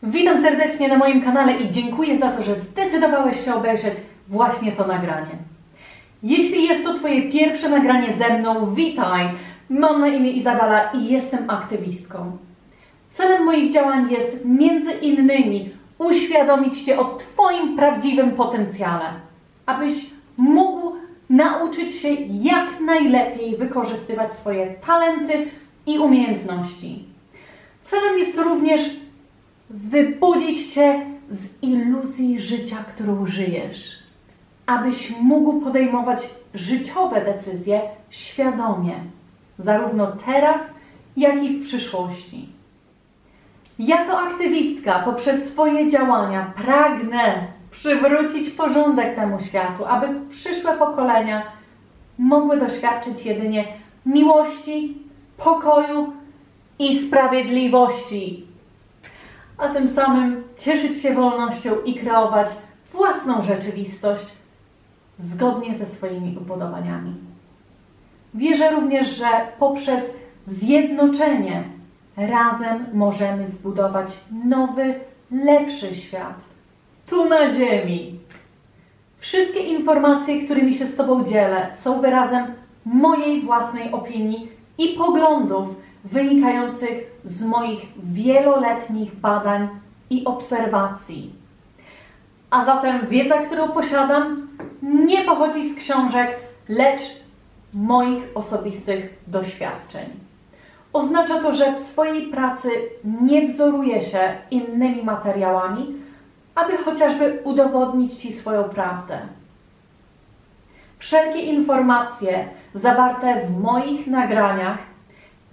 Witam serdecznie na moim kanale i dziękuję za to, że zdecydowałeś się obejrzeć właśnie to nagranie. Jeśli jest to Twoje pierwsze nagranie ze mną, witaj! Mam na imię Izabela i jestem aktywistką. Celem moich działań jest między innymi uświadomić Cię o Twoim prawdziwym potencjale, abyś mógł nauczyć się jak najlepiej wykorzystywać swoje talenty i umiejętności. Celem jest również wybudzić Cię z iluzji życia, którą żyjesz, abyś mógł podejmować życiowe decyzje świadomie, zarówno teraz, jak i w przyszłości. Jako aktywistka poprzez swoje działania pragnę przywrócić porządek temu światu, aby przyszłe pokolenia mogły doświadczyć jedynie miłości, pokoju i sprawiedliwości, a tym samym cieszyć się wolnością i kreować własną rzeczywistość zgodnie ze swoimi upodobaniami. Wierzę również, że poprzez zjednoczenie razem możemy zbudować nowy, lepszy świat tu na Ziemi. Wszystkie informacje, którymi się z Tobą dzielę, są wyrazem mojej własnej opinii i poglądów wynikających z moich wieloletnich badań i obserwacji. A zatem wiedza, którą posiadam, nie pochodzi z książek, lecz moich osobistych doświadczeń. Oznacza to, że w swojej pracy nie wzoruję się innymi materiałami, aby chociażby udowodnić Ci swoją prawdę. Wszelkie informacje zawarte w moich nagraniach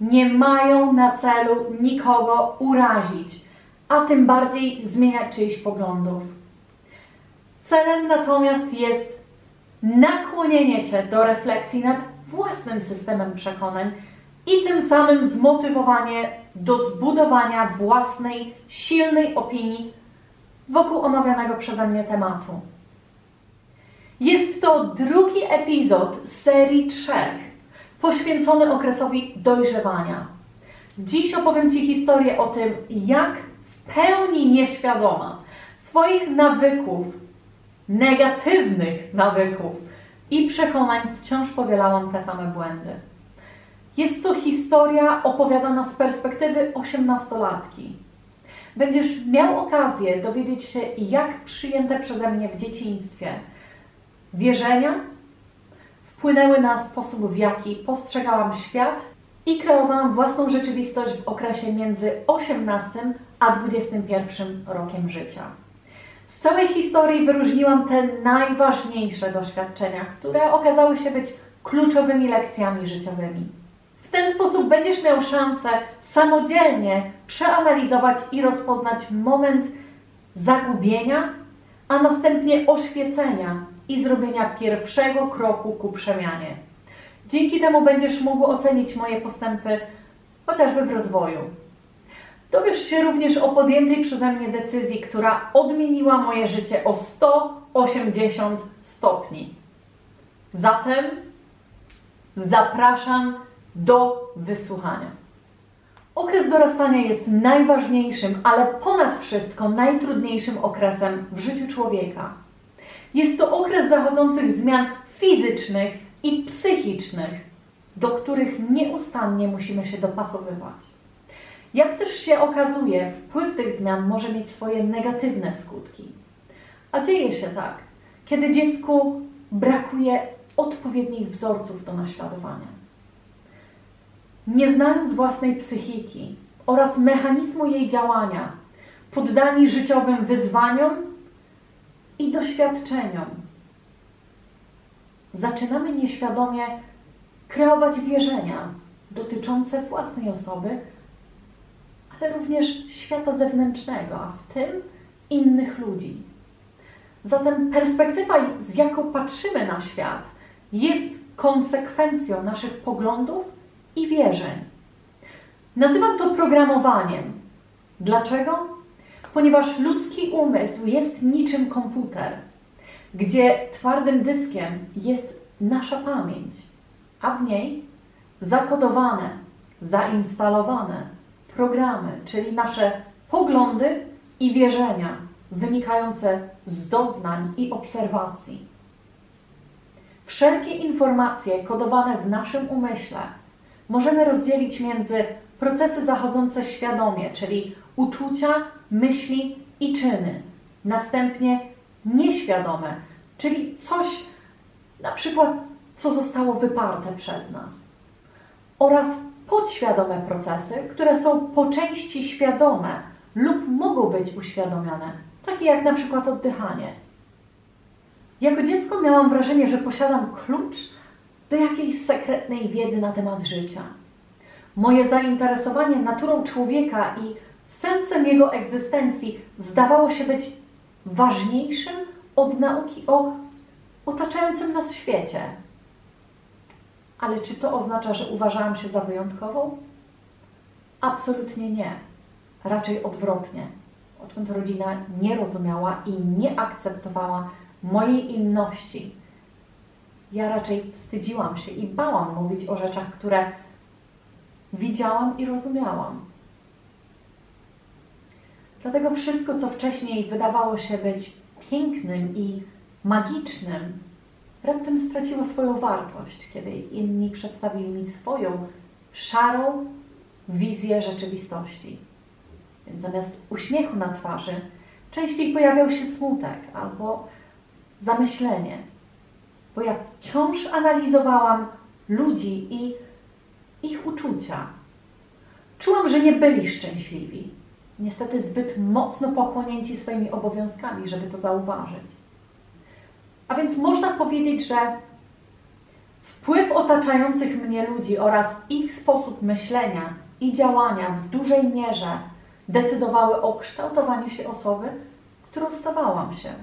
nie mają na celu nikogo urazić, a tym bardziej zmieniać czyichś poglądów. Celem natomiast jest nakłonienie Cię do refleksji nad własnym systemem przekonań i tym samym zmotywowanie do zbudowania własnej, silnej opinii wokół omawianego przeze mnie tematu. Jest to drugi epizod z serii 3, poświęcony okresowi dojrzewania. Dziś opowiem Ci historię o tym, jak w pełni nieświadoma swoich nawyków, negatywnych nawyków i przekonań wciąż powielałam te same błędy. Jest to historia opowiadana z perspektywy 18-latki. Będziesz miał okazję dowiedzieć się, jak przyjęte przeze mnie w dzieciństwie wierzenia wpłynęły na sposób, w jaki postrzegałam świat i kreowałam własną rzeczywistość w okresie między 18 a 21 rokiem życia. Z całej historii wyróżniłam te najważniejsze doświadczenia, które okazały się być kluczowymi lekcjami życiowymi. W ten sposób będziesz miał szansę samodzielnie przeanalizować i rozpoznać moment zagubienia, a następnie oświecenia i zrobienia pierwszego kroku ku przemianie. Dzięki temu będziesz mógł ocenić moje postępy chociażby w rozwoju. Dowiesz się również o podjętej przeze mnie decyzji, która odmieniła moje życie o 180 stopni. Zatem zapraszam do wysłuchania. Okres dorastania jest najważniejszym, ale ponad wszystko najtrudniejszym okresem w życiu człowieka. Jest to okres zachodzących zmian fizycznych i psychicznych, do których nieustannie musimy się dopasowywać. Jak też się okazuje, wpływ tych zmian może mieć swoje negatywne skutki. A dzieje się tak, kiedy dziecku brakuje odpowiednich wzorców do naśladowania. Nie znając własnej psychiki oraz mechanizmu jej działania, poddani życiowym wyzwaniom i doświadczeniom, zaczynamy nieświadomie kreować wierzenia dotyczące własnej osoby, ale również świata zewnętrznego, a w tym innych ludzi. Zatem perspektywa, z jaką patrzymy na świat, jest konsekwencją naszych poglądów i wierzeń. Nazywam to programowaniem. Dlaczego? Ponieważ ludzki umysł jest niczym komputer, gdzie twardym dyskiem jest nasza pamięć, a w niej zakodowane, zainstalowane programy, czyli nasze poglądy i wierzenia wynikające z doznań i obserwacji. Wszelkie informacje kodowane w naszym umyśle możemy rozdzielić między procesy zachodzące świadomie, czyli uczucia, myśli i czyny. Następnie nieświadome, czyli coś, na przykład, co zostało wyparte przez nas. Oraz podświadome procesy, które są po części świadome lub mogą być uświadomione, takie jak na przykład oddychanie. Jako dziecko miałam wrażenie, że posiadam klucz do jakiejś sekretnej wiedzy na temat życia. Moje zainteresowanie naturą człowieka i sensem jego egzystencji zdawało się być ważniejszym od nauki o otaczającym nas świecie. Ale czy to oznacza, że uważałam się za wyjątkową? Absolutnie nie. Raczej odwrotnie. Odkąd rodzina nie rozumiała i nie akceptowała mojej inności, ja raczej wstydziłam się i bałam mówić o rzeczach, które widziałam i rozumiałam. Dlatego wszystko, co wcześniej wydawało się być pięknym i magicznym, raptem straciło swoją wartość, kiedy inni przedstawili mi swoją szarą wizję rzeczywistości. Więc zamiast uśmiechu na twarzy częściej pojawiał się smutek albo zamyślenie, bo ja wciąż analizowałam ludzi i ich uczucia. Czułam, że nie byli szczęśliwi. Niestety zbyt mocno pochłonięci swoimi obowiązkami, żeby to zauważyć. A więc można powiedzieć, że wpływ otaczających mnie ludzi oraz ich sposób myślenia i działania w dużej mierze decydowały o kształtowaniu się osoby, którą stawałam się.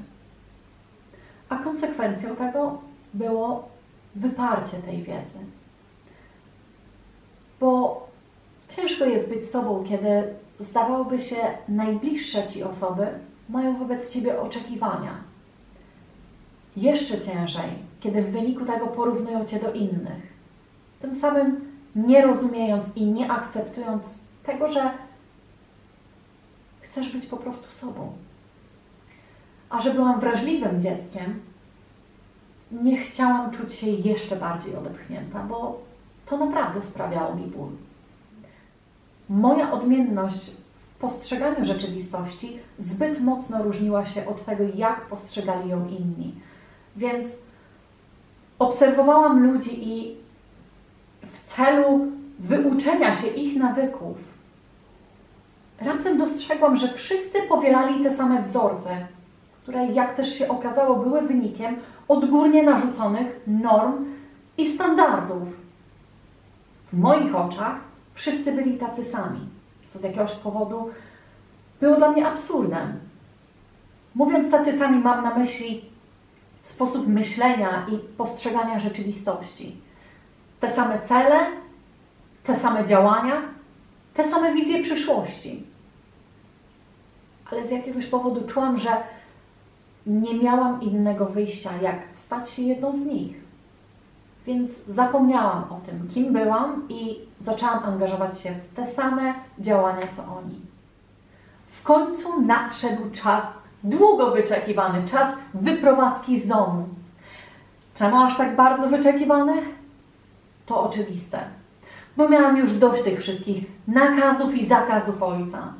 A konsekwencją tego było wyparcie tej wiedzy. Bo ciężko jest być sobą, kiedy zdawałoby się najbliższe Ci osoby mają wobec Ciebie oczekiwania. Jeszcze ciężej, kiedy w wyniku tego porównują Cię do innych. Tym samym nie rozumiejąc i nie akceptując tego, że chcesz być po prostu sobą. A że byłam wrażliwym dzieckiem, nie chciałam czuć się jeszcze bardziej odepchnięta, bo to naprawdę sprawiało mi ból. Moja odmienność w postrzeganiu rzeczywistości zbyt mocno różniła się od tego, jak postrzegali ją inni. Więc obserwowałam ludzi i w celu wyuczenia się ich nawyków raptem dostrzegłam, że wszyscy powielali te same wzorce, które, jak też się okazało, były wynikiem odgórnie narzuconych norm i standardów. W moich oczach wszyscy byli tacy sami, co z jakiegoś powodu było dla mnie absurdem. Mówiąc tacy sami, mam na myśli sposób myślenia i postrzegania rzeczywistości. Te same cele, te same działania, te same wizje przyszłości. Ale z jakiegoś powodu czułam, że nie miałam innego wyjścia, jak stać się jedną z nich. Więc zapomniałam o tym, kim byłam i zaczęłam angażować się w te same działania, co oni. W końcu nadszedł czas, długo wyczekiwany, czas wyprowadzki z domu. Czemu aż tak bardzo wyczekiwany? To oczywiste, bo miałam już dość tych wszystkich nakazów i zakazów ojca.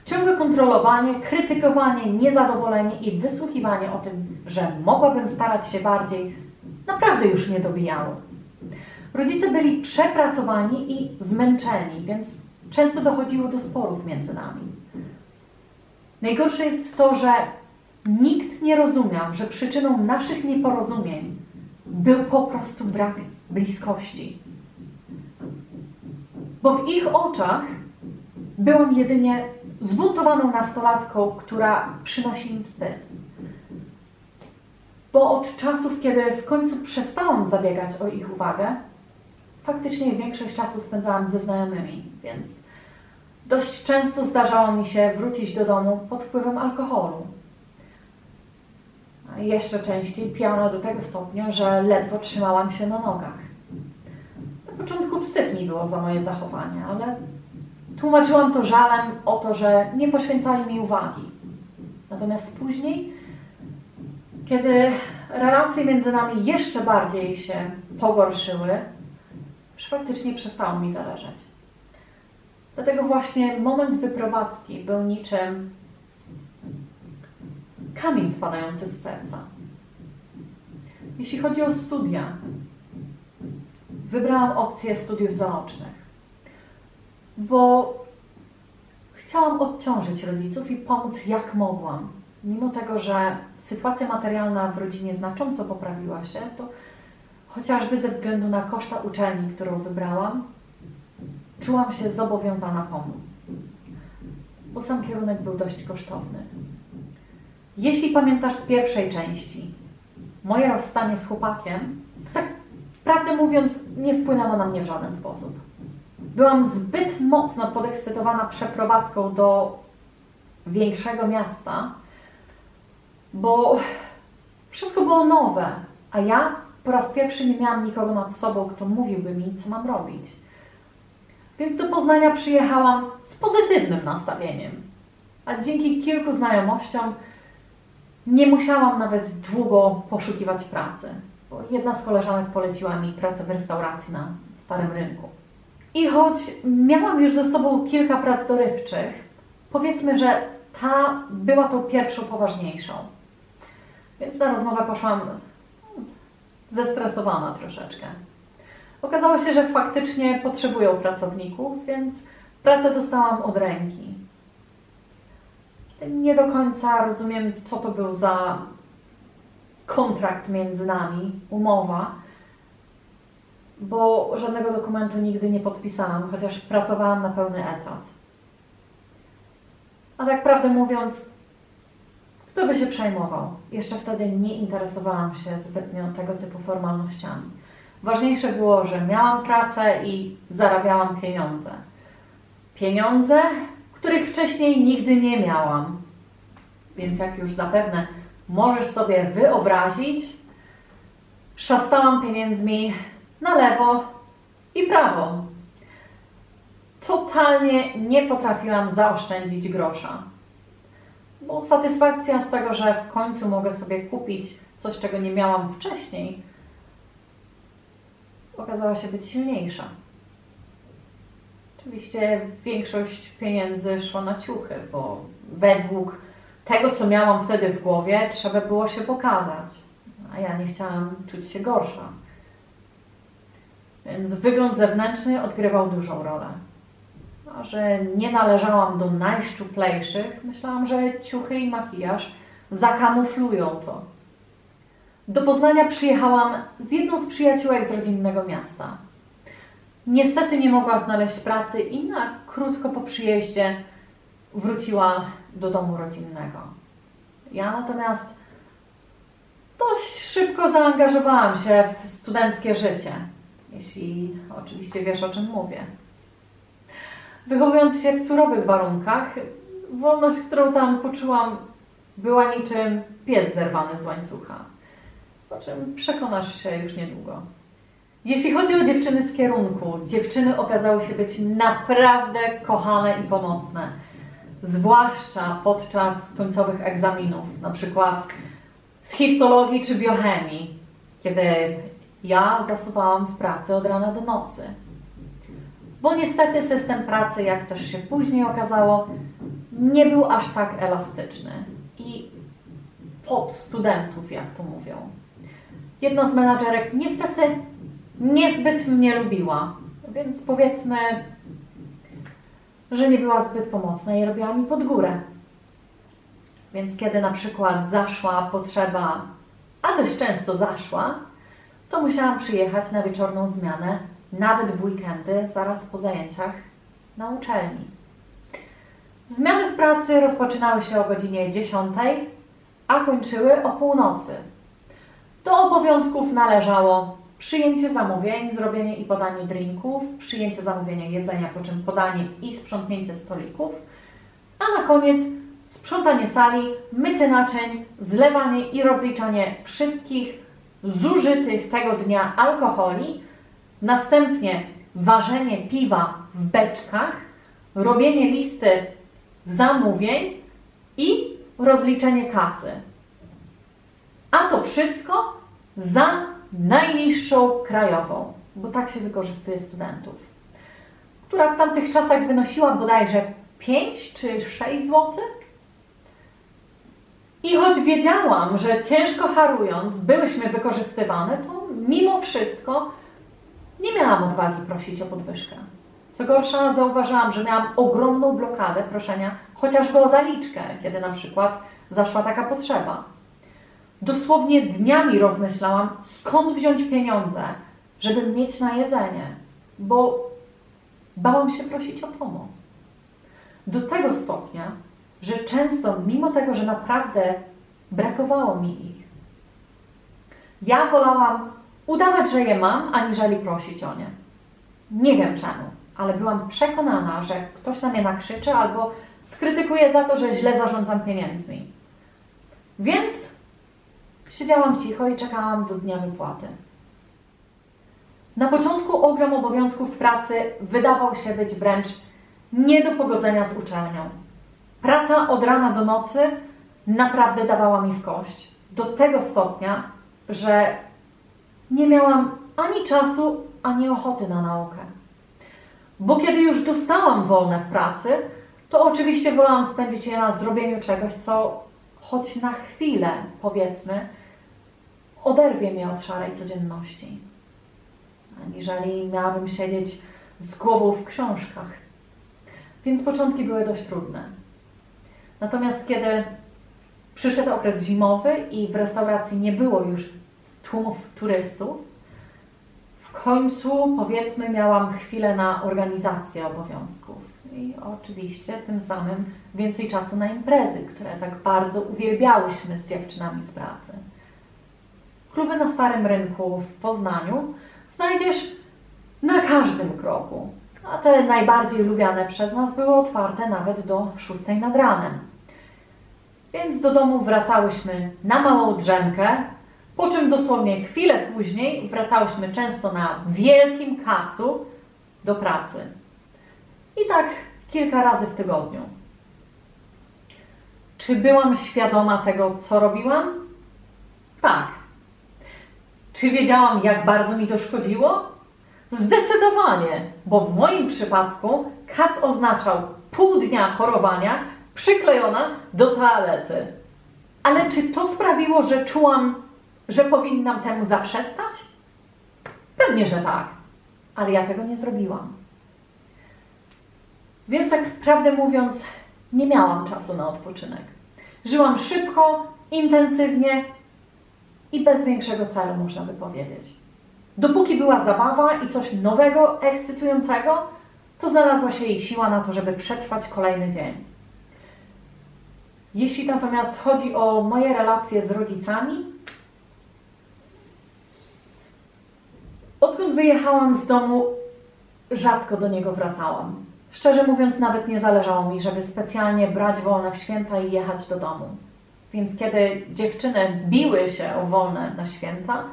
Ciągłe kontrolowanie, krytykowanie, niezadowolenie i wysłuchiwanie o tym, że mogłabym starać się bardziej, naprawdę już mnie dobijało. Rodzice byli przepracowani i zmęczeni, więc często dochodziło do sporów między nami. Najgorsze jest to, że nikt nie rozumiał, że przyczyną naszych nieporozumień był po prostu brak bliskości. Bo w ich oczach byłam jedynie zbuntowaną nastolatką, która przynosi im wstyd. Bo od czasów, kiedy w końcu przestałam zabiegać o ich uwagę, faktycznie większość czasu spędzałam ze znajomymi, więc dość często zdarzało mi się wrócić do domu pod wpływem alkoholu. A jeszcze częściej pijana do tego stopnia, że ledwo trzymałam się na nogach. Na początku wstyd mi było za moje zachowanie, ale tłumaczyłam to żalem o to, że nie poświęcali mi uwagi. Natomiast później, kiedy relacje między nami jeszcze bardziej się pogorszyły, już faktycznie przestało mi zależeć. Dlatego właśnie moment wyprowadzki był niczym kamień spadający z serca. Jeśli chodzi o studia, wybrałam opcję studiów zaocznych, bo chciałam odciążyć rodziców i pomóc jak mogłam. Mimo tego, że sytuacja materialna w rodzinie znacząco poprawiła się, to chociażby ze względu na koszta uczelni, którą wybrałam, czułam się zobowiązana pomóc, bo sam kierunek był dość kosztowny. Jeśli pamiętasz z pierwszej części, moje rozstanie z chłopakiem, tak prawdę mówiąc, nie wpłynęło na mnie w żaden sposób. Byłam zbyt mocno podekscytowana przeprowadzką do większego miasta, bo wszystko było nowe, a ja po raz pierwszy nie miałam nikogo nad sobą, kto mówiłby mi, co mam robić. Więc do Poznania przyjechałam z pozytywnym nastawieniem, a dzięki kilku znajomościom nie musiałam nawet długo poszukiwać pracy, bo jedna z koleżanek poleciła mi pracę w restauracji na Starym Rynku. I choć miałam już ze sobą kilka prac dorywczych, powiedzmy, że ta była tą pierwszą poważniejszą. Więc na rozmowę poszłam zestresowana troszeczkę. Okazało się, że faktycznie potrzebują pracowników, więc pracę dostałam od ręki. Nie do końca rozumiem, co to był za kontrakt między nami, umowa, bo żadnego dokumentu nigdy nie podpisałam, chociaż pracowałam na pełny etat. A tak prawdę mówiąc, kto by się przejmował? Jeszcze wtedy nie interesowałam się zbytnio tego typu formalnościami. Ważniejsze było, że miałam pracę i zarabiałam pieniądze. Pieniądze, których wcześniej nigdy nie miałam. Więc jak już zapewne możesz sobie wyobrazić, szastałam pieniędzmi na lewo i prawo. Totalnie nie potrafiłam zaoszczędzić grosza. Bo satysfakcja z tego, że w końcu mogę sobie kupić coś, czego nie miałam wcześniej, okazała się być silniejsza. Oczywiście większość pieniędzy szła na ciuchy, bo według tego, co miałam wtedy w głowie, trzeba było się pokazać, a ja nie chciałam czuć się gorsza. Więc wygląd zewnętrzny odgrywał dużą rolę. A że nie należałam do najszczuplejszych, myślałam, że ciuchy i makijaż zakamuflują to. Do Poznania przyjechałam z jedną z przyjaciółek z rodzinnego miasta. Niestety nie mogła znaleźć pracy i na krótko po przyjeździe wróciła do domu rodzinnego. Ja natomiast dość szybko zaangażowałam się w studenckie życie, jeśli oczywiście wiesz, o czym mówię. Wychowując się w surowych warunkach, wolność, którą tam poczułam, była niczym pies zerwany z łańcucha, o czym przekonasz się już niedługo. Jeśli chodzi o dziewczyny z kierunku, dziewczyny okazały się być naprawdę kochane i pomocne, zwłaszcza podczas końcowych egzaminów, na przykład z histologii czy biochemii, kiedy ja zasuwałam w pracy od rana do nocy. Bo niestety system pracy, jak też się później okazało, nie był aż tak elastyczny i pod studentów, jak to mówią. Jedna z menadżerek niestety niezbyt mnie lubiła, więc powiedzmy, że nie była zbyt pomocna i robiła mi pod górę. Więc kiedy na przykład zaszła potrzeba, a dość często zaszła, to musiałam przyjechać na wieczorną zmianę, nawet w weekendy, zaraz po zajęciach na uczelni. Zmiany w pracy rozpoczynały się o godzinie 10, a kończyły o północy. Do obowiązków należało przyjęcie zamówień, zrobienie i podanie drinków, przyjęcie zamówienia jedzenia, po czym podanie i sprzątnięcie stolików, a na koniec sprzątanie sali, mycie naczyń, zlewanie i rozliczanie wszystkich zużytych tego dnia alkoholi, następnie ważenie piwa w beczkach, robienie listy zamówień i rozliczenie kasy. A to wszystko za najniższą krajową, bo tak się wykorzystuje studentów, która w tamtych czasach wynosiła bodajże 5 czy 6 zł. I choć wiedziałam, że ciężko harując byłyśmy wykorzystywane, to mimo wszystko nie miałam odwagi prosić o podwyżkę. Co gorsza, zauważyłam, że miałam ogromną blokadę proszenia chociażby o zaliczkę, kiedy na przykład zaszła taka potrzeba. Dosłownie dniami rozmyślałam, skąd wziąć pieniądze, żeby mieć na jedzenie, bo bałam się prosić o pomoc. Do tego stopnia, że często, mimo tego, że naprawdę brakowało mi ich, ja wolałam udawać, że je mam, aniżeli prosić o nie. Nie wiem czemu, ale byłam przekonana, że ktoś na mnie nakrzyczy albo skrytykuje za to, że źle zarządzam pieniędzmi. Więc siedziałam cicho i czekałam do dnia wypłaty. Na początku ogrom obowiązków w pracy wydawał się być wręcz nie do pogodzenia z uczelnią. Praca od rana do nocy naprawdę dawała mi w kość. Do tego stopnia, że nie miałam ani czasu, ani ochoty na naukę. Bo kiedy już dostałam wolne w pracy, to oczywiście wolałam spędzić je na zrobieniu czegoś, co choć na chwilę, powiedzmy, oderwie mnie od szarej codzienności. Aniżeli miałabym siedzieć z głową w książkach. Więc początki były dość trudne. Natomiast kiedy przyszedł okres zimowy i w restauracji nie było już tłumów turystów, w końcu, powiedzmy, miałam chwilę na organizację obowiązków. I oczywiście tym samym więcej czasu na imprezy, które tak bardzo uwielbiałyśmy z dziewczynami z pracy. Kluby na Starym Rynku w Poznaniu znajdziesz na każdym kroku, a te najbardziej lubiane przez nas były otwarte nawet do 6 nad ranem. Więc do domu wracałyśmy na małą drzemkę, po czym dosłownie chwilę później wracałyśmy często na wielkim kacu do pracy. I tak kilka razy w tygodniu. Czy byłam świadoma tego, co robiłam? Tak. Czy wiedziałam, jak bardzo mi to szkodziło? Zdecydowanie, bo w moim przypadku kac oznaczał pół dnia chorowania przyklejona do toalety. Ale czy to sprawiło, że czułam, że powinnam temu zaprzestać? Pewnie, że tak, ale ja tego nie zrobiłam. Więc tak prawdę mówiąc, nie miałam czasu na odpoczynek. Żyłam szybko, intensywnie i bez większego celu, można by powiedzieć. Dopóki była zabawa i coś nowego, ekscytującego, to znalazła się jej siła na to, żeby przetrwać kolejny dzień. Jeśli natomiast chodzi o moje relacje z rodzicami, odkąd wyjechałam z domu, rzadko do niego wracałam. Szczerze mówiąc, nawet nie zależało mi, żeby specjalnie brać wolne w święta i jechać do domu. Więc kiedy dziewczyny biły się o wolne na święta,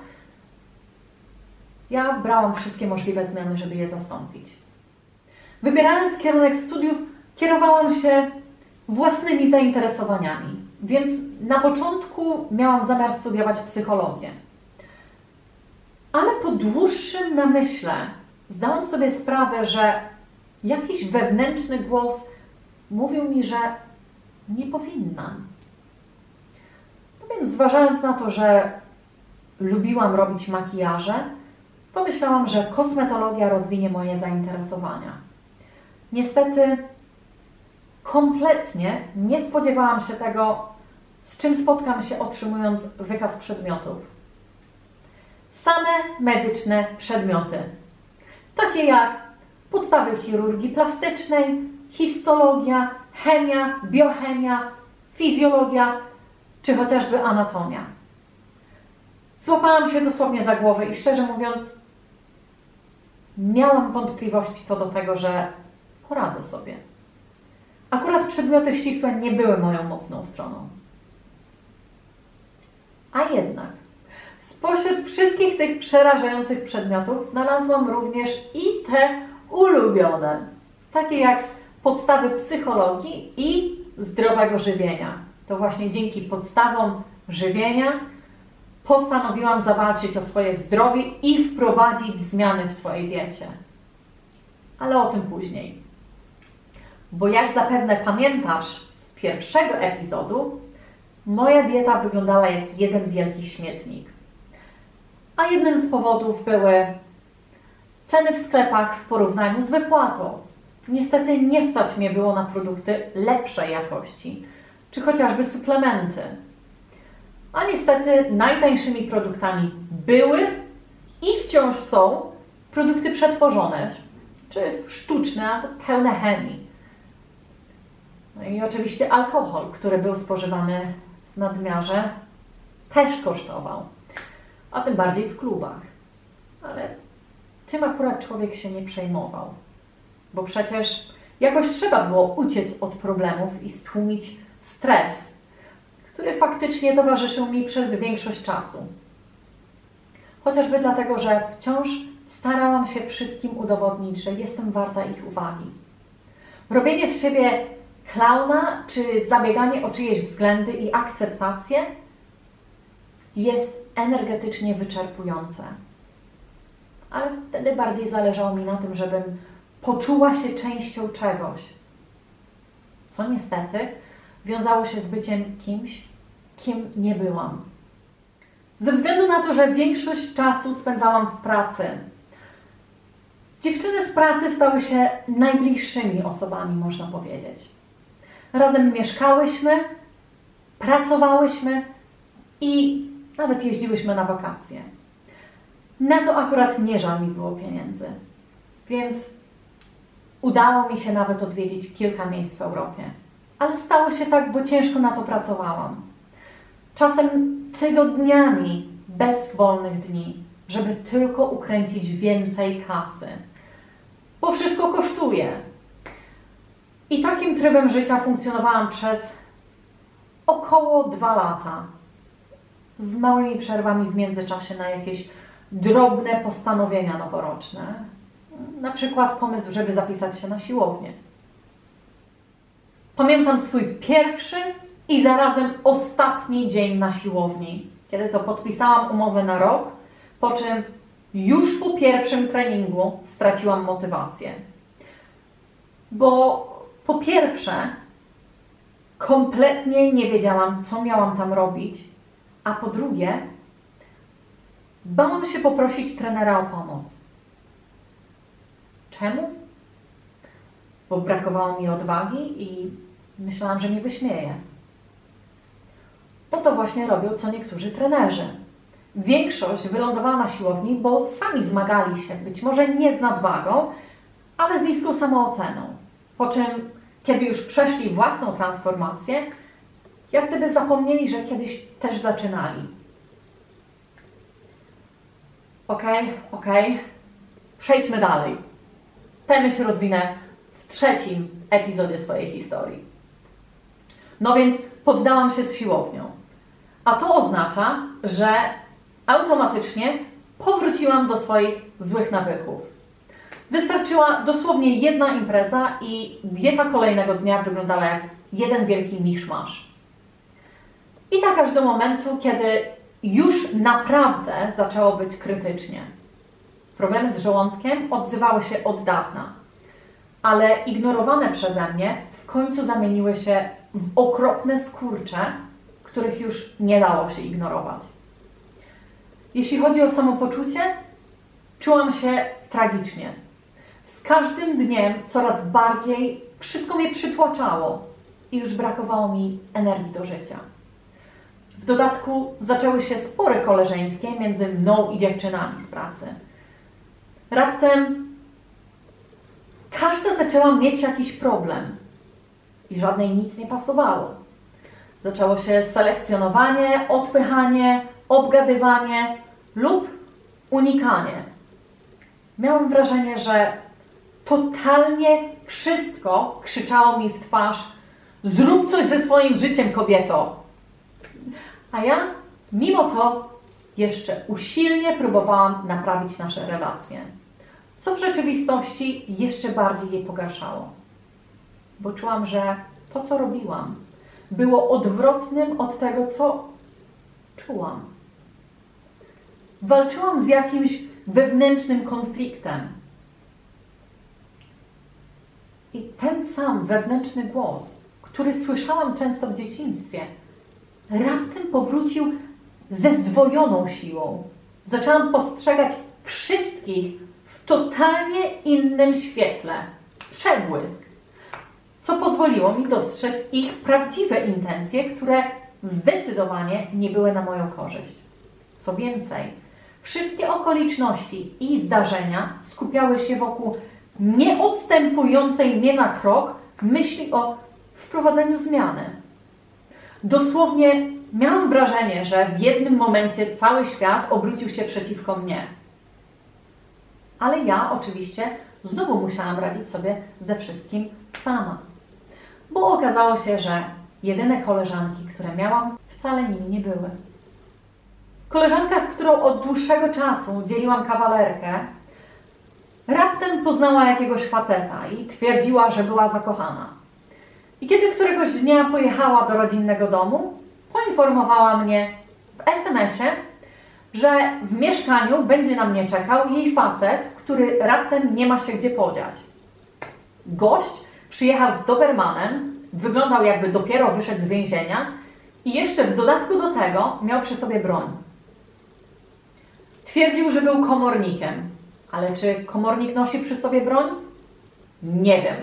ja brałam wszystkie możliwe zmiany, żeby je zastąpić. Wybierając kierunek studiów, kierowałam się własnymi zainteresowaniami, więc na początku miałam zamiar studiować psychologię. Ale po dłuższym namyśle zdałam sobie sprawę, że jakiś wewnętrzny głos mówił mi, że nie powinnam. No więc zważając na to, że lubiłam robić makijaże, pomyślałam, że kosmetologia rozwinie moje zainteresowania. Niestety kompletnie nie spodziewałam się tego, z czym spotkam się otrzymując wykaz przedmiotów. Same medyczne przedmioty, takie jak podstawy chirurgii plastycznej, histologia, chemia, biochemia, fizjologia czy chociażby anatomia. Złapałam się dosłownie za głowę i szczerze mówiąc, miałam wątpliwości co do tego, że poradzę sobie. Akurat przedmioty ścisłe nie były moją mocną stroną. A jednak spośród wszystkich tych przerażających przedmiotów znalazłam również i te ulubione, takie jak podstawy psychologii i zdrowego żywienia. to właśnie dzięki podstawom żywienia postanowiłam zawalczyć o swoje zdrowie i wprowadzić zmiany w swojej diecie. Ale o tym później. Bo jak zapewne pamiętasz z pierwszego epizodu, moja dieta wyglądała jak jeden wielki śmietnik. A jednym z powodów były ceny w sklepach w porównaniu z wypłatą. Niestety nie stać mnie było na produkty lepszej jakości, czy chociażby suplementy. A niestety najtańszymi produktami były i wciąż są produkty przetworzone, czy sztuczne, pełne chemii. No i oczywiście alkohol, który był spożywany w nadmiarze, też kosztował. A tym bardziej w klubach. Ale tym akurat człowiek się nie przejmował. Bo przecież jakoś trzeba było uciec od problemów i stłumić stres, który faktycznie towarzyszył mi przez większość czasu. Chociażby dlatego, że wciąż starałam się wszystkim udowodnić, że jestem warta ich uwagi. Robienie z siebie klauna czy zabieganie o czyjeś względy i akceptację jest energetycznie wyczerpujące. Ale wtedy bardziej zależało mi na tym, żebym poczuła się częścią czegoś, co niestety wiązało się z byciem kimś, kim nie byłam. Ze względu na to, że większość czasu spędzałam w pracy, dziewczyny z pracy stały się najbliższymi osobami, można powiedzieć. Razem mieszkałyśmy, pracowałyśmy i nawet jeździłyśmy na wakacje. Na to akurat nie żal mi było pieniędzy, więc udało mi się nawet odwiedzić kilka miejsc w Europie. Ale stało się tak, bo ciężko na to pracowałam. Czasem tygodniami bez wolnych dni, żeby tylko ukręcić więcej kasy. Bo wszystko kosztuje. I takim trybem życia funkcjonowałam przez około 2 lata. Z małymi przerwami w międzyczasie na jakieś drobne postanowienia noworoczne. Na przykład pomysł, żeby zapisać się na siłownię. Pamiętam swój pierwszy i zarazem ostatni dzień na siłowni, kiedy to podpisałam umowę na rok, po czym już po pierwszym treningu straciłam motywację. Bo po pierwsze, kompletnie nie wiedziałam, co miałam tam robić, a po drugie, bałam się poprosić trenera o pomoc. Czemu? Bo brakowało mi odwagi i myślałam, że mnie wyśmieje. Bo to właśnie robią co niektórzy trenerzy. Większość wylądowała na siłowni, bo sami zmagali się, być może nie z nadwagą, ale z niską samooceną. Po czym, kiedy już przeszli własną transformację, jak gdyby zapomnieli, że kiedyś też zaczynali. Okej. Przejdźmy dalej. Tę myśl rozwinę w 3. epizodzie swojej historii. No więc poddałam się z siłownią. A to oznacza, że automatycznie powróciłam do swoich złych nawyków. Wystarczyła dosłownie jedna impreza i dieta kolejnego dnia wyglądała jak jeden wielki miszmasz. I tak aż do momentu, kiedy już naprawdę zaczęło być krytycznie. Problemy z żołądkiem odzywały się od dawna, ale ignorowane przeze mnie w końcu zamieniły się w okropne skurcze, których już nie dało się ignorować. Jeśli chodzi o samopoczucie, czułam się tragicznie. Z każdym dniem coraz bardziej wszystko mnie przytłaczało i już brakowało mi energii do życia. W dodatku zaczęły się spory koleżeńskie między mną i dziewczynami z pracy. Raptem każda zaczęła mieć jakiś problem i żadnej nic nie pasowało. Zaczęło się selekcjonowanie, odpychanie, obgadywanie lub unikanie. Miałam wrażenie, że totalnie wszystko krzyczało mi w twarz: zrób coś ze swoim życiem, kobieto! A ja, mimo to, jeszcze usilnie próbowałam naprawić nasze relacje, co w rzeczywistości jeszcze bardziej je pogarszało. Bo czułam, że to, co robiłam, było odwrotnym od tego, co czułam. Walczyłam z jakimś wewnętrznym konfliktem. I ten sam wewnętrzny głos, który słyszałam często w dzieciństwie, raptem powrócił ze zdwojoną siłą. Zaczęłam postrzegać wszystkich w totalnie innym świetle. Przebłysk. Co pozwoliło mi dostrzec ich prawdziwe intencje, które zdecydowanie nie były na moją korzyść. Co więcej, wszystkie okoliczności i zdarzenia skupiały się wokół nieodstępującej mnie na krok myśli o wprowadzeniu zmiany. Dosłownie miałam wrażenie, że w jednym momencie cały świat obrócił się przeciwko mnie. Ale ja oczywiście znowu musiałam radzić sobie ze wszystkim sama. Bo okazało się, że jedyne koleżanki, które miałam, wcale nimi nie były. Koleżanka, z którą od dłuższego czasu dzieliłam kawalerkę, raptem poznała jakiegoś faceta i twierdziła, że była zakochana. I kiedy któregoś dnia pojechała do rodzinnego domu, poinformowała mnie w SMS-ie, że w mieszkaniu będzie na mnie czekał jej facet, który raptem nie ma się gdzie podziać. Gość przyjechał z Dobermanem, wyglądał jakby dopiero wyszedł z więzienia i jeszcze w dodatku do tego miał przy sobie broń. Twierdził, że był komornikiem, ale czy komornik nosi przy sobie broń? Nie wiem.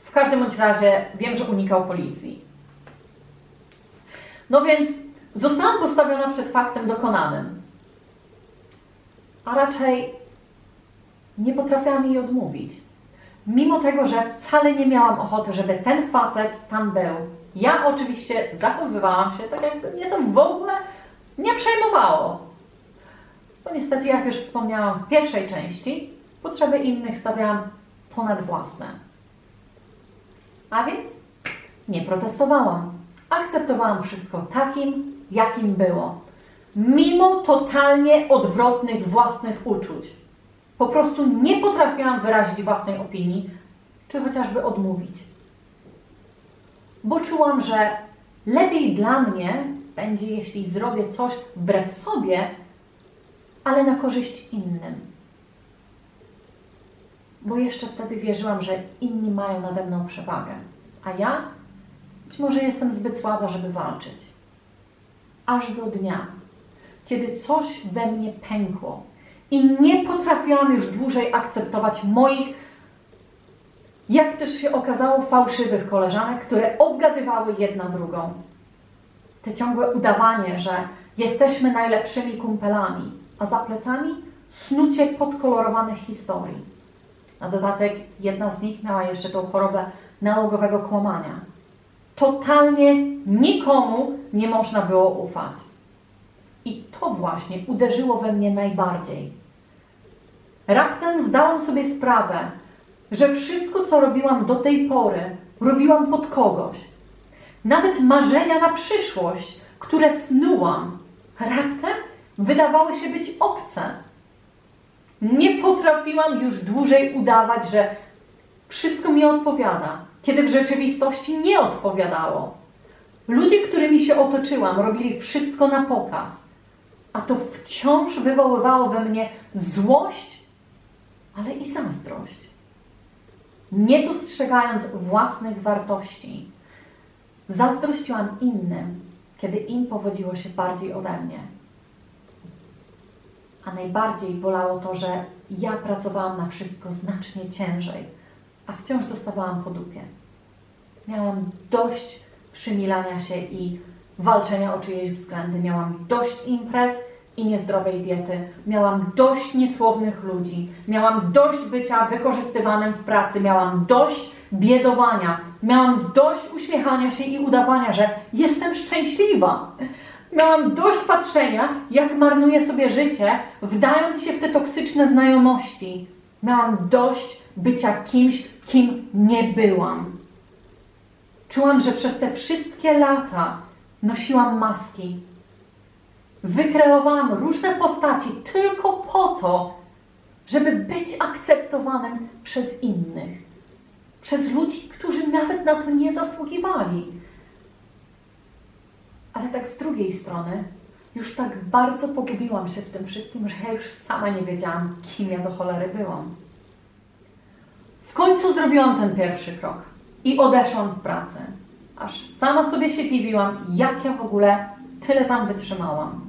W każdym bądź razie wiem, że unikał policji. No więc zostałam postawiona przed faktem dokonanym. A raczej nie potrafiłam jej odmówić. Mimo tego, że wcale nie miałam ochoty, żeby ten facet tam był. Ja oczywiście zachowywałam się tak, jakby mnie to w ogóle nie przejmowało. Bo niestety, jak już wspomniałam w pierwszej części, potrzeby innych stawiałam ponad własne. A więc nie protestowałam. Akceptowałam wszystko takim, jakim było. Mimo totalnie odwrotnych własnych uczuć. Po prostu nie potrafiłam wyrazić własnej opinii, czy chociażby odmówić. Bo czułam, że lepiej dla mnie będzie, jeśli zrobię coś wbrew sobie, ale na korzyść innym. Bo jeszcze wtedy wierzyłam, że inni mają nade mną przewagę, a ja być może jestem zbyt słaba, żeby walczyć. Aż do dnia, kiedy coś we mnie pękło i nie potrafiłam już dłużej akceptować moich, jak też się okazało, fałszywych koleżanek, które obgadywały jedna drugą. Te ciągłe udawanie, że jesteśmy najlepszymi kumpelami, a za plecami snucie podkolorowanych historii. Na dodatek jedna z nich miała jeszcze tą chorobę nałogowego kłamania. Totalnie nikomu nie można było ufać. I to właśnie uderzyło we mnie najbardziej. Raptem zdałam sobie sprawę, że wszystko, co robiłam do tej pory, robiłam pod kogoś. Nawet marzenia na przyszłość, które snułam, raptem wydawały się być obce. Nie potrafiłam już dłużej udawać, że wszystko mi odpowiada, kiedy w rzeczywistości nie odpowiadało. Ludzie, którymi się otoczyłam, robili wszystko na pokaz, a to wciąż wywoływało we mnie złość, ale i zazdrość. Nie dostrzegając własnych wartości, zazdrościłam innym, kiedy im powodziło się bardziej ode mnie. A najbardziej bolało to, że ja pracowałam na wszystko znacznie ciężej, a wciąż dostawałam po dupie. Miałam dość przymilania się i walczenia o czyjeś względy. Miałam dość imprez i niezdrowej diety. Miałam dość niesłownych ludzi. Miałam dość bycia wykorzystywanym w pracy. Miałam dość biedowania. Miałam dość uśmiechania się i udawania, że jestem szczęśliwa. Miałam dość patrzenia, jak marnuję sobie życie, wdając się w te toksyczne znajomości. Miałam dość bycia kimś, kim nie byłam. Czułam, że przez te wszystkie lata nosiłam maski. Wykreowałam różne postaci tylko po to, żeby być akceptowanym przez innych. Przez ludzi, którzy nawet na to nie zasługiwali. tak z drugiej strony już tak bardzo pogubiłam się w tym wszystkim, że ja już sama nie wiedziałam, kim ja do cholery byłam. W końcu zrobiłam ten pierwszy krok i odeszłam z pracy. Aż sama sobie się dziwiłam, jak ja w ogóle tyle tam wytrzymałam.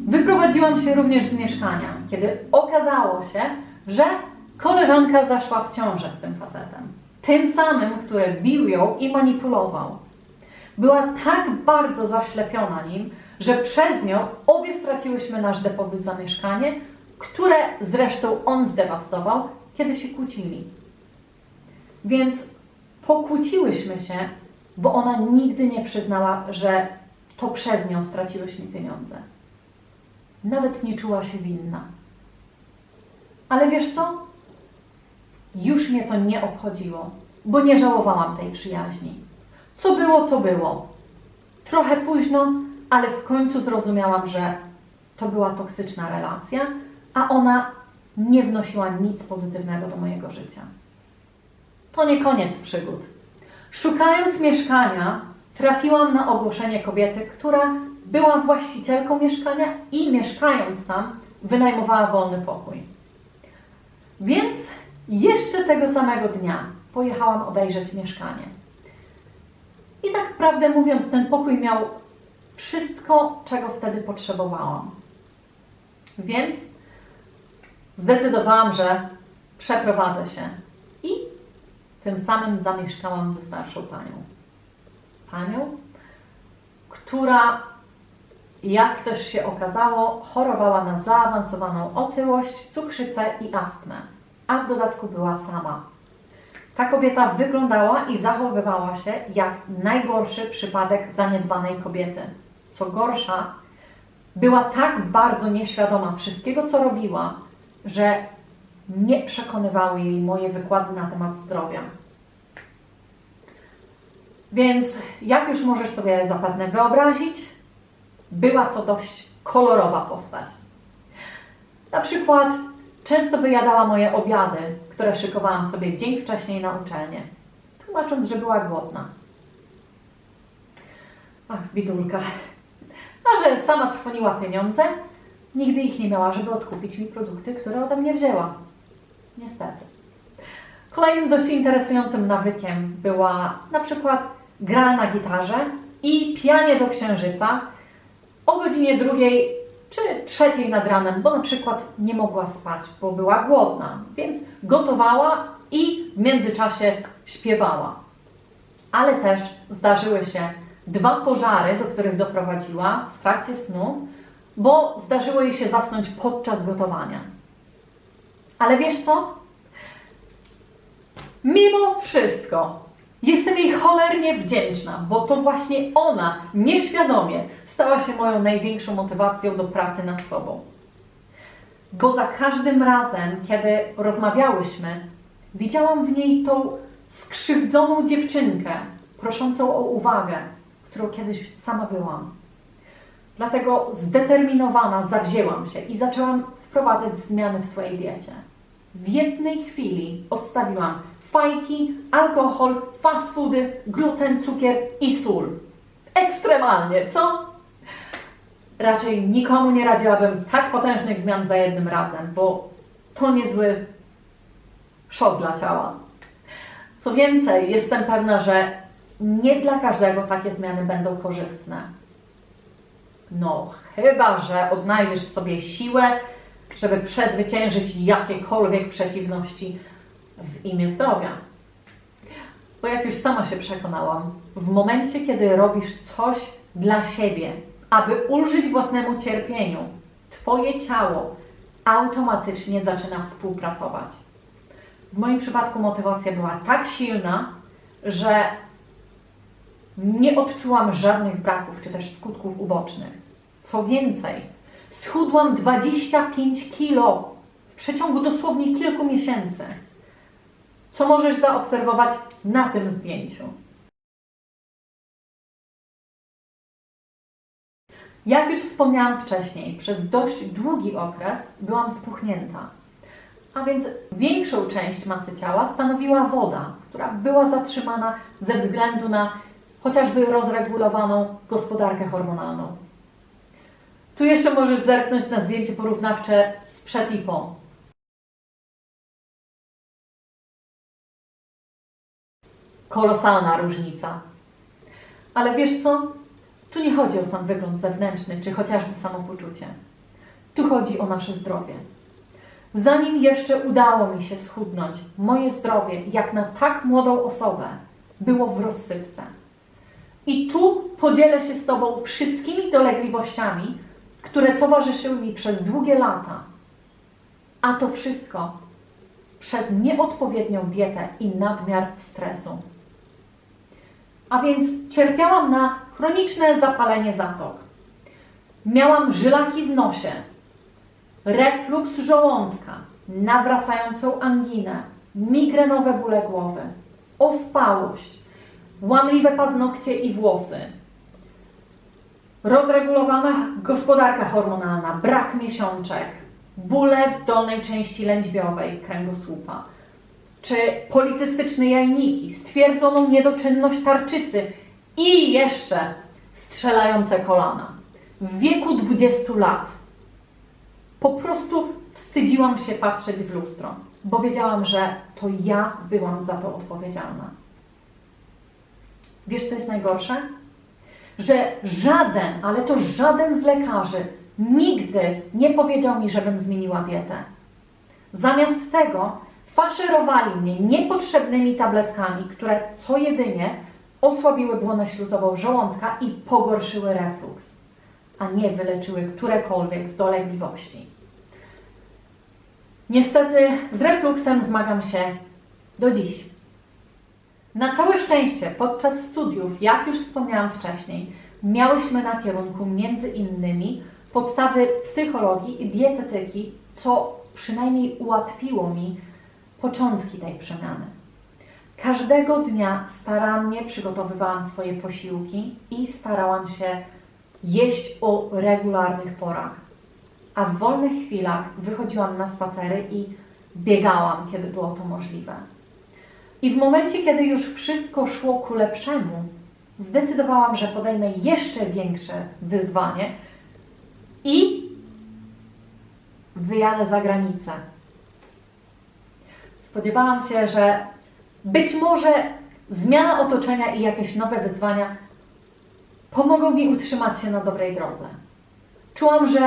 Wyprowadziłam się również z mieszkania, kiedy okazało się, że koleżanka zaszła w ciążę z tym facetem. Tym samym, który bił ją i manipulował. Była tak bardzo zaślepiona nim, że przez nią obie straciłyśmy nasz depozyt za mieszkanie, które zresztą on zdewastował, kiedy się kłócili. Więc pokłóciłyśmy się, bo ona nigdy nie przyznała, że to przez nią straciłyśmy pieniądze. Nawet nie czuła się winna. Ale wiesz co? Już mnie to nie obchodziło, bo nie żałowałam tej przyjaźni. Co było, to było. Trochę późno, ale w końcu zrozumiałam, że to była toksyczna relacja, a ona nie wnosiła nic pozytywnego do mojego życia. To nie koniec przygód. Szukając mieszkania, trafiłam na ogłoszenie kobiety, która była właścicielką mieszkania i mieszkając tam, wynajmowała wolny pokój. Więc jeszcze tego samego dnia pojechałam obejrzeć mieszkanie. I tak prawdę mówiąc, ten pokój miał wszystko, czego wtedy potrzebowałam. Więc zdecydowałam, że przeprowadzę się i tym samym zamieszkałam ze starszą panią. Panią, która, jak też się okazało, chorowała na zaawansowaną otyłość, cukrzycę i astmę, a w dodatku była sama. Ta kobieta wyglądała i zachowywała się jak najgorszy przypadek zaniedbanej kobiety. Co gorsza, była tak bardzo nieświadoma wszystkiego, co robiła, że nie przekonywały jej moje wykłady na temat zdrowia. Więc, jak już możesz sobie zapewne wyobrazić, była to dość kolorowa postać. Na przykład często wyjadała moje obiady, które szykowałam sobie dzień wcześniej na uczelnię, tłumacząc, że była głodna. Ach, bidulka. A że sama trwoniła pieniądze, nigdy ich nie miała, żeby odkupić mi produkty, które ode mnie wzięła. Niestety. Kolejnym dość interesującym nawykiem była na przykład gra na gitarze i pijanie do księżyca o godzinie 2 czy 3 nad ranem, bo na przykład nie mogła spać, bo była głodna, więc gotowała i w międzyczasie śpiewała. Ale też zdarzyły się 2 pożary, do których doprowadziła w trakcie snu, bo zdarzyło jej się zasnąć podczas gotowania. Ale wiesz co? Mimo wszystko jestem jej cholernie wdzięczna, bo to właśnie ona nieświadomie stała się moją największą motywacją do pracy nad sobą. Bo za każdym razem, kiedy rozmawiałyśmy, widziałam w niej tą skrzywdzoną dziewczynkę, proszącą o uwagę, którą kiedyś sama byłam. Dlatego zdeterminowana zawzięłam się i zaczęłam wprowadzać zmiany w swojej diecie. W jednej chwili odstawiłam fajki, alkohol, fast foody, gluten, cukier i sól. Ekstremalnie, co? Raczej nikomu nie radziłabym tak potężnych zmian za jednym razem, bo to niezły szok dla ciała. Co więcej, jestem pewna, że nie dla każdego takie zmiany będą korzystne. No, chyba że odnajdziesz w sobie siłę, żeby przezwyciężyć jakiekolwiek przeciwności w imię zdrowia. Bo jak już sama się przekonałam, w momencie, kiedy robisz coś dla siebie, aby ulżyć własnemu cierpieniu, Twoje ciało automatycznie zaczyna współpracować. W moim przypadku motywacja była tak silna, że nie odczułam żadnych braków czy też skutków ubocznych. Co więcej, schudłam 25 kilo w przeciągu dosłownie kilku miesięcy, co możesz zaobserwować na tym zdjęciu. Jak już wspomniałam wcześniej, przez dość długi okres byłam spuchnięta, a więc większą część masy ciała stanowiła woda, która była zatrzymana ze względu na chociażby rozregulowaną gospodarkę hormonalną. Tu jeszcze możesz zerknąć na zdjęcie porównawcze sprzed i po. Kolosalna różnica. Ale wiesz co? Tu nie chodzi o sam wygląd zewnętrzny, czy chociażby samopoczucie. Tu chodzi o nasze zdrowie. Zanim jeszcze udało mi się schudnąć, moje zdrowie, jak na tak młodą osobę, było w rozsypce. I tu podzielę się z Tobą wszystkimi dolegliwościami, które towarzyszyły mi przez długie lata. A to wszystko przez nieodpowiednią dietę i nadmiar stresu. A więc cierpiałam na chroniczne zapalenie zatok. Miałam żylaki w nosie, refluks żołądka, nawracającą anginę, migrenowe bóle głowy, ospałość, łamliwe paznokcie i włosy, rozregulowana gospodarka hormonalna, brak miesiączek, bóle w dolnej części lędźwiowej kręgosłupa, czy policystyczne jajniki, stwierdzoną niedoczynność tarczycy i jeszcze strzelające kolana. W wieku 20 lat po prostu wstydziłam się patrzeć w lustro, bo wiedziałam, że to ja byłam za to odpowiedzialna. Wiesz, co jest najgorsze? Że żaden, ale to żaden z lekarzy nigdy nie powiedział mi, żebym zmieniła dietę. Zamiast tego faszerowali mnie niepotrzebnymi tabletkami, które co jedynie osłabiły błonę śluzową żołądka i pogorszyły refluks, a nie wyleczyły którekolwiek z dolegliwości. Niestety z refluksem zmagam się do dziś. Na całe szczęście podczas studiów, jak już wspomniałam wcześniej, miałyśmy na kierunku między innymi podstawy psychologii i dietetyki, co przynajmniej ułatwiło mi początki tej przemiany. Każdego dnia starannie przygotowywałam swoje posiłki i starałam się jeść o regularnych porach. A w wolnych chwilach wychodziłam na spacery i biegałam, kiedy było to możliwe. I w momencie, kiedy już wszystko szło ku lepszemu, zdecydowałam, że podejmę jeszcze większe wyzwanie i wyjadę za granicę. Spodziewałam się, że być może zmiana otoczenia i jakieś nowe wyzwania pomogą mi utrzymać się na dobrej drodze. Czułam, że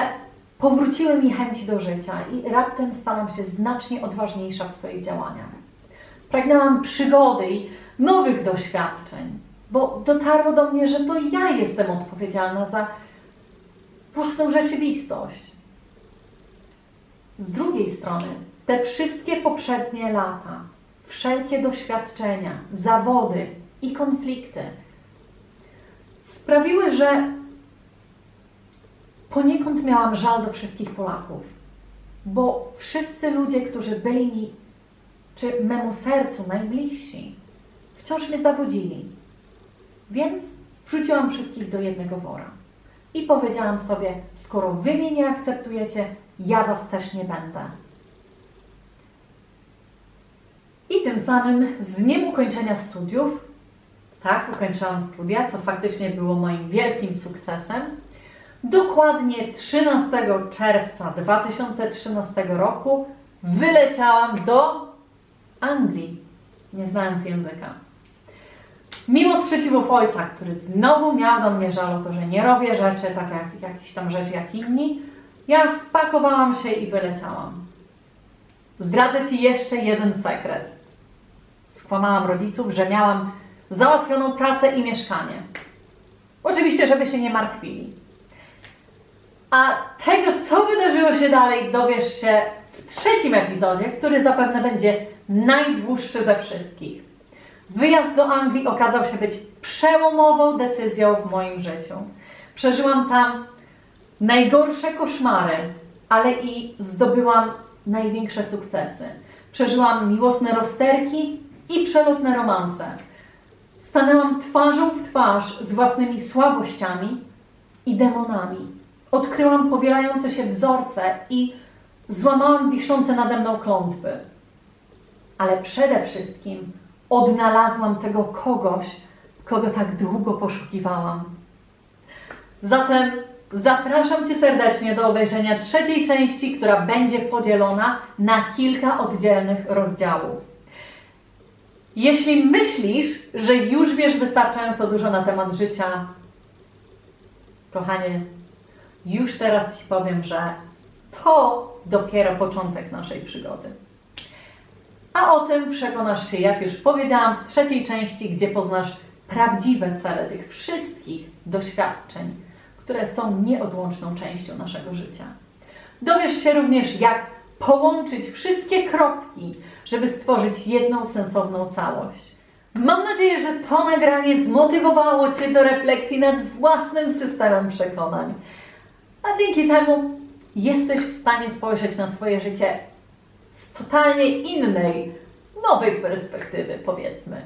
powróciły mi chęci do życia i raptem stałam się znacznie odważniejsza w swoich działaniach. Pragnęłam przygody i nowych doświadczeń, bo dotarło do mnie, że to ja jestem odpowiedzialna za własną rzeczywistość. Z drugiej strony, te wszystkie poprzednie lata, wszelkie doświadczenia, zawody i konflikty sprawiły, że poniekąd miałam żal do wszystkich Polaków, bo wszyscy ludzie, którzy byli mi, czy memu sercu najbliżsi, wciąż mnie zawodzili. Więc wrzuciłam wszystkich do jednego wora i powiedziałam sobie, skoro wy mnie nie akceptujecie, ja was też nie będę. I tym samym z dniem ukończenia studiów, tak, ukończyłam studia, co faktycznie było moim wielkim sukcesem, dokładnie 13 czerwca 2013 roku wyleciałam do Anglii, nie znając języka. Mimo sprzeciwów ojca, który znowu miał do mnie żal o to, że nie robię rzeczy tak jak jakieś tam rzeczy jak inni, ja spakowałam się i wyleciałam. Zdradzę Ci jeszcze jeden sekret. Skłamałam rodziców, że miałam załatwioną pracę i mieszkanie. Oczywiście, żeby się nie martwili. A tego, co wydarzyło się dalej, dowiesz się w trzecim epizodzie, który zapewne będzie najdłuższy ze wszystkich. Wyjazd do Anglii okazał się być przełomową decyzją w moim życiu. Przeżyłam tam najgorsze koszmary, ale i zdobyłam największe sukcesy. Przeżyłam miłosne rozterki i przelotne romanse. Stanęłam twarzą w twarz z własnymi słabościami i demonami. Odkryłam powielające się wzorce i złamałam wiszące nade mną klątwy. Ale przede wszystkim odnalazłam tego kogoś, kogo tak długo poszukiwałam. Zatem zapraszam Cię serdecznie do obejrzenia trzeciej części, która będzie podzielona na kilka oddzielnych rozdziałów. Jeśli myślisz, że już wiesz wystarczająco dużo na temat życia, kochanie, już teraz Ci powiem, że to dopiero początek naszej przygody. A o tym przekonasz się, jak już powiedziałam, w trzeciej części, gdzie poznasz prawdziwe cele tych wszystkich doświadczeń, które są nieodłączną częścią naszego życia. Dowiesz się również, jak połączyć wszystkie kropki, żeby stworzyć jedną sensowną całość. Mam nadzieję, że to nagranie zmotywowało Cię do refleksji nad własnym systemem przekonań. A dzięki temu jesteś w stanie spojrzeć na swoje życie z totalnie innej, nowej perspektywy, powiedzmy.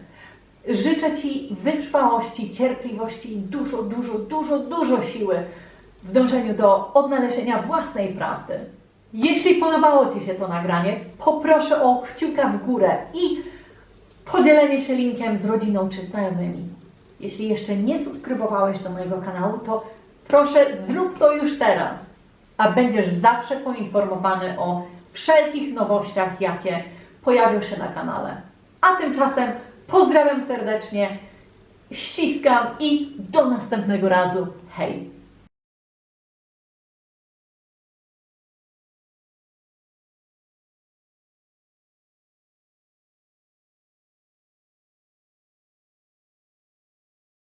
Życzę Ci wytrwałości, cierpliwości i dużo siły w dążeniu do odnalezienia własnej prawdy. Jeśli podobało Ci się to nagranie, poproszę o kciuka w górę i podzielenie się linkiem z rodziną czy znajomymi. Jeśli jeszcze nie subskrybowałeś do mojego kanału, to proszę zrób to już teraz, a będziesz zawsze poinformowany o wszelkich nowościach, jakie pojawią się na kanale. A tymczasem pozdrawiam serdecznie, ściskam i do następnego razu. Hej!